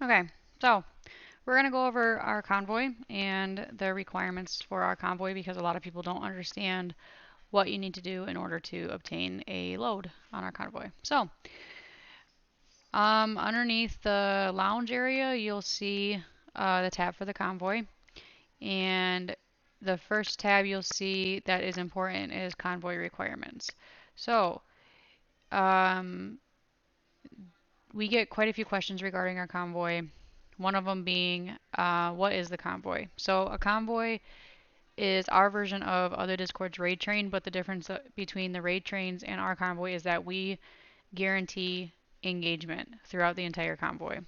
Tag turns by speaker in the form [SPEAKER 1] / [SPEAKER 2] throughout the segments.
[SPEAKER 1] Okay, so we're going to go over our convoy and the requirements for our convoy because a lot of people don't understand what you need to do in order to obtain a load on our convoy. So, underneath the lounge area, you'll see the tab for the convoy. And the first tab you'll see that is important is convoy requirements. So, um, we get quite a few questions regarding our convoy. One of them being, what is the convoy? So, a convoy is our version of other Discord's raid train, but the difference between the raid trains and our convoy is that we guarantee engagement throughout the entire convoy,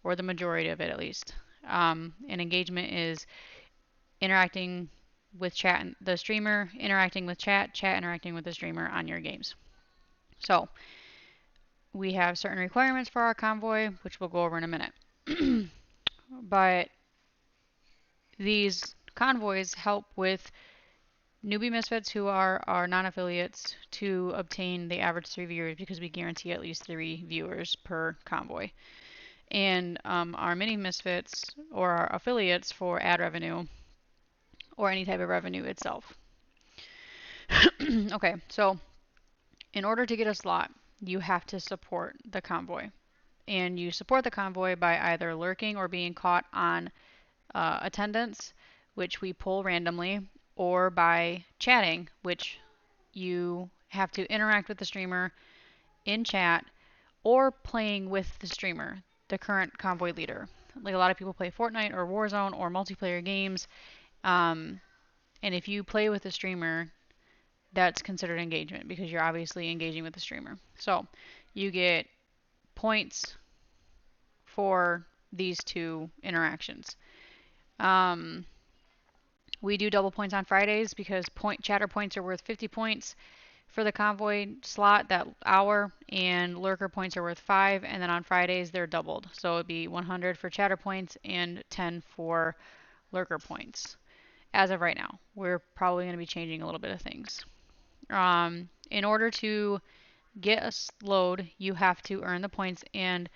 [SPEAKER 1] or the majority of it at least. And engagement is interacting with chat, the streamer interacting with chat, chat interacting with the streamer on your games. So we have certain requirements for our convoy, which we'll go over in a minute. But these convoys help with newbie misfits who are our non-affiliates to obtain the average 3 viewers because we guarantee at least 3 viewers per convoy. And our mini misfits or our affiliates for ad revenue or any type of revenue itself. Okay, so in order to get a slot, you have to support the convoy. And you support the convoy by either lurking or being caught on attendance, which we pull randomly, or by chatting, which you have to interact with the streamer in chat or playing with the streamer, the current convoy leader. Like a lot of people play Fortnite or Warzone or multiplayer games. And if you play with the streamer, that's considered engagement because you're obviously engaging with the streamer. So you get points for these two interactions. Um, we do double points on Fridays because chatter points are worth 50 points for the convoy slot that hour, and lurker points are worth 5, and then on Fridays they're doubled. So it'd be 100 for chatter points and 10 for lurker points. As of right now, we're probably going to be changing a little bit of things. In order to get a load, you have to earn the points, and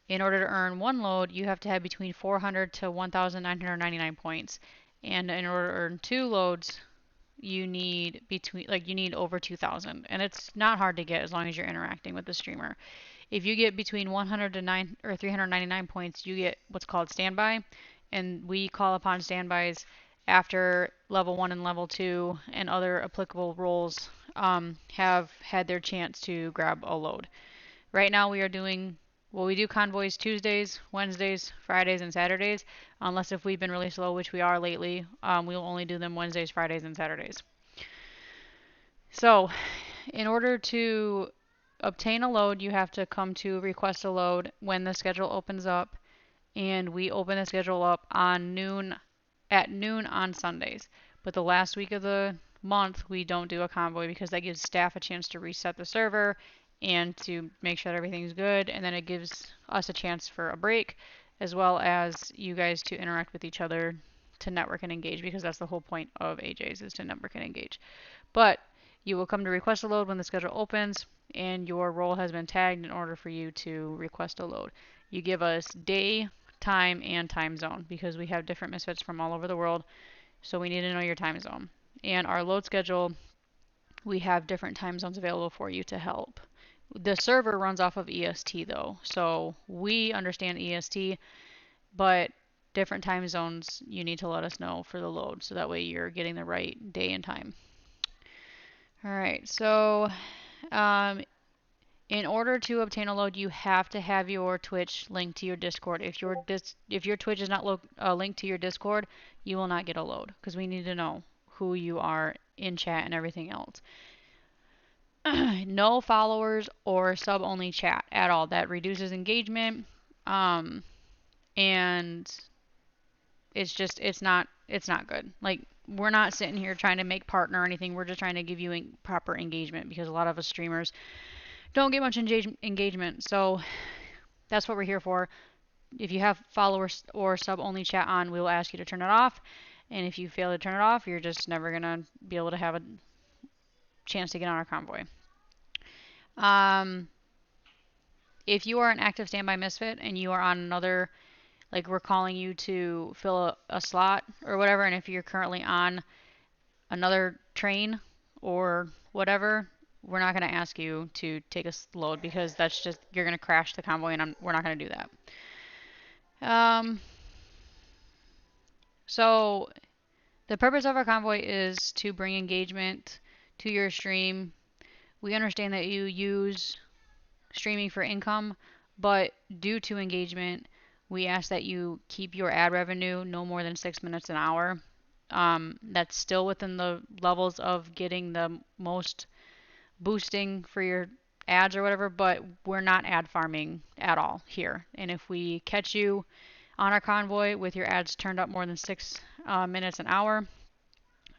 [SPEAKER 1] in order to earn one load, you have to have between 400 to 1,999 points. And in order to earn 2 loads, you need over 2,000, and it's not hard to get as long as you're interacting with the streamer. If you get between 100 to 9 or 399 points, you get what's called standby, and we call upon standbys after level 1 and level 2 and other applicable roles have had their chance to grab a load. Right now we are doing, well, we do convoys Tuesdays, Wednesdays, Fridays, and Saturdays, unless if we've been really slow, which we are lately. We'll only do them Wednesdays, Fridays, and Saturdays. So, in order to obtain a load, you have to come to request a load when the schedule opens up, and we open the schedule up at noon on Sundays. But the last week of the month, we don't do a convoy because that gives staff a chance to reset the server and to make sure that everything's good, and then it gives us a chance for a break, as well as you guys to interact with each other to network and engage, because that's the whole point of AJs is to network and engage. But you will come to request a load when the schedule opens, and your role has been tagged in order for you to request a load. You give us day, time, and time zone because we have different misfits from all over the world, so we need to know your time zone. And our load schedule, we have different time zones available for you to help. The server runs off of EST though, so we understand EST, but different time zones you need to let us know for the load so that way you're getting the right day and time. Alright, so in order to obtain a load, you have to have your Twitch linked to your Discord. If your Twitch is not linked to your Discord, you will not get a load because we need to know who you are in chat and everything else. No followers or sub-only chat at all. That reduces engagement, and it's not good. Like, we're not sitting here trying to make partner or anything. We're just trying to give you proper engagement because a lot of us streamers don't get much engagement. So that's what we're here for. If you have followers or sub-only chat on, we will ask you to turn it off. And if you fail to turn it off, you're just never going to be able to have a chance to get on our convoy. if you are an active standby misfit and you are on another, like we're calling you to fill a slot or whatever, and if you're currently on another train or whatever, we're not going to ask you to take a load because that's just, you're going to crash the convoy, and we're not going to do that. So the purpose of our convoy is to bring engagement to your stream. We understand that you use streaming for income, but due to engagement, we ask that you keep your ad revenue no more than 6 minutes an hour. That's still within the levels of getting the most boosting for your ads or whatever, but we're not ad farming at all here. And if we catch you on our convoy with your ads turned up more than 6 minutes an hour,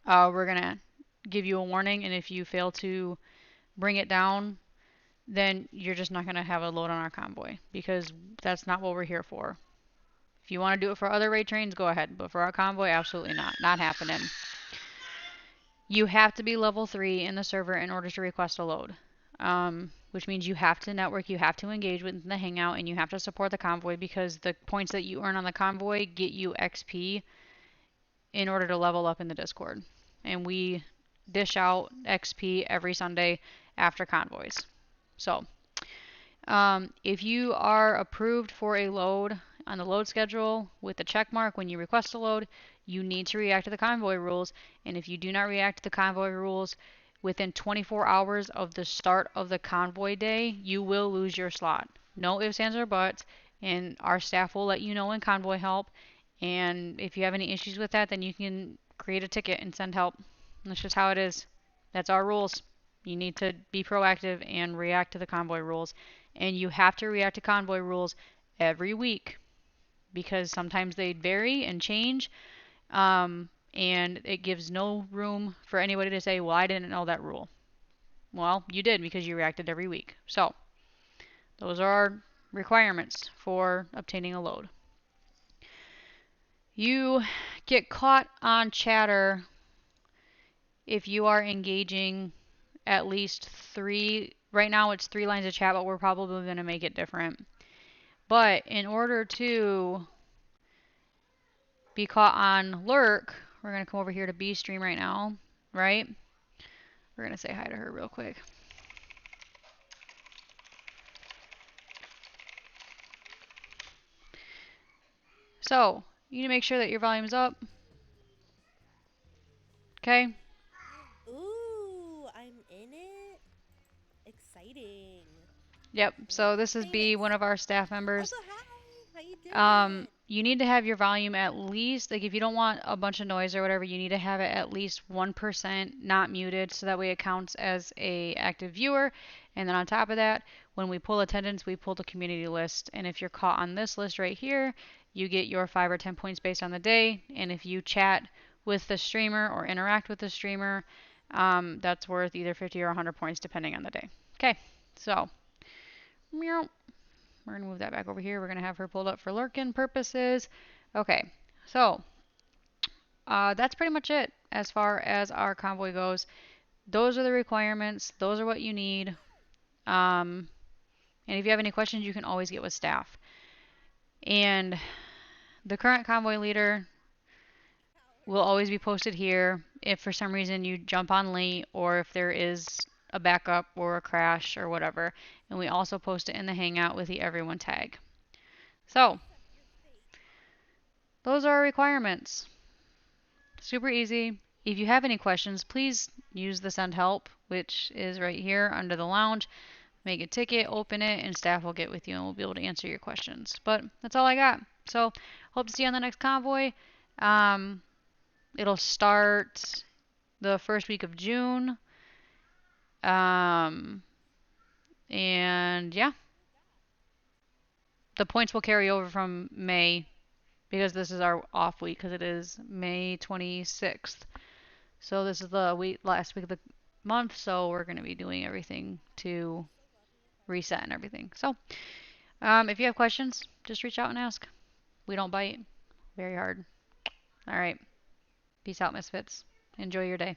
[SPEAKER 1] we're going to give you a warning. And if you fail to bring it down, then you're just not going to have a load on our convoy because that's not what we're here for. If you want to do it for other raid trains, go ahead. But for our convoy, absolutely not. Not happening. You have to be level 3 in the server in order to request a load. Which means you have to network, you have to engage with the hangout, and you have to support the convoy because the points that you earn on the convoy get you XP in order to level up in the Discord. And we dish out XP every Sunday after convoys. So, if you are approved for a load on the load schedule with the check mark when you request a load, you need to react to the convoy rules. And if you do not react to the convoy rules within 24 hours of the start of the convoy day, you will lose your slot. No ifs, ands, or buts. And our staff will let you know in convoy help. And if you have any issues with that, then you can create a ticket and send help. That's just how it is. That's our rules. You need to be proactive and react to the convoy rules. And you have to react to convoy rules every week because sometimes they vary and change. And it gives no room for anybody to say, well, I didn't know that rule. Well, you did because you reacted every week. So those are our requirements for obtaining a load. You get caught on chatter if you are engaging at least 3. Right now it's 3 lines of chat, but we're probably going to make it different. But in order to be caught on lurk, we're going to come over here to B stream right now, right? We're going to say hi to her real quick. So, you need to make sure that your volume's up. Okay?
[SPEAKER 2] Ooh, I'm in it. Exciting.
[SPEAKER 1] Yep. So this is B,
[SPEAKER 2] Famous.
[SPEAKER 1] one of our staff members.
[SPEAKER 2] Also, hi. How you doing?
[SPEAKER 1] You need to have your volume at least, like if you don't want a bunch of noise or whatever, you need to have it at least 1% not muted so that way it counts as a active viewer. And then on top of that, when we pull attendance, we pull the community list. And if you're caught on this list right here, you get your 5 or 10 points based on the day. And if you chat with the streamer or interact with the streamer, that's worth either 50 or 100 points depending on the day. Okay, so meow. We're going to move that back over here. We're going to have her pulled up for lurking purposes. Okay, so that's pretty much it as far as our convoy goes. Those are the requirements. Those are what you need. And if you have any questions, you can always get with staff. And the current convoy leader will always be posted here if for some reason you jump on late or if there is a backup or a crash or whatever. And we also post it in the Hangout with the everyone tag. So, those are our requirements. Super easy. If you have any questions, please use the send help, which is right here under the lounge. Make a ticket, open it, and staff will get with you and we'll be able to answer your questions. But that's all I got. So, hope to see you on the next convoy. It'll start the first week of June. And yeah, the points will carry over from May because this is our off week because it is May 26th. So this is the last week of the month, so we're going to be doing everything to reset and everything. So if you have questions, just reach out and ask. We don't bite very hard. All right. Peace out, Misfits. Enjoy your day.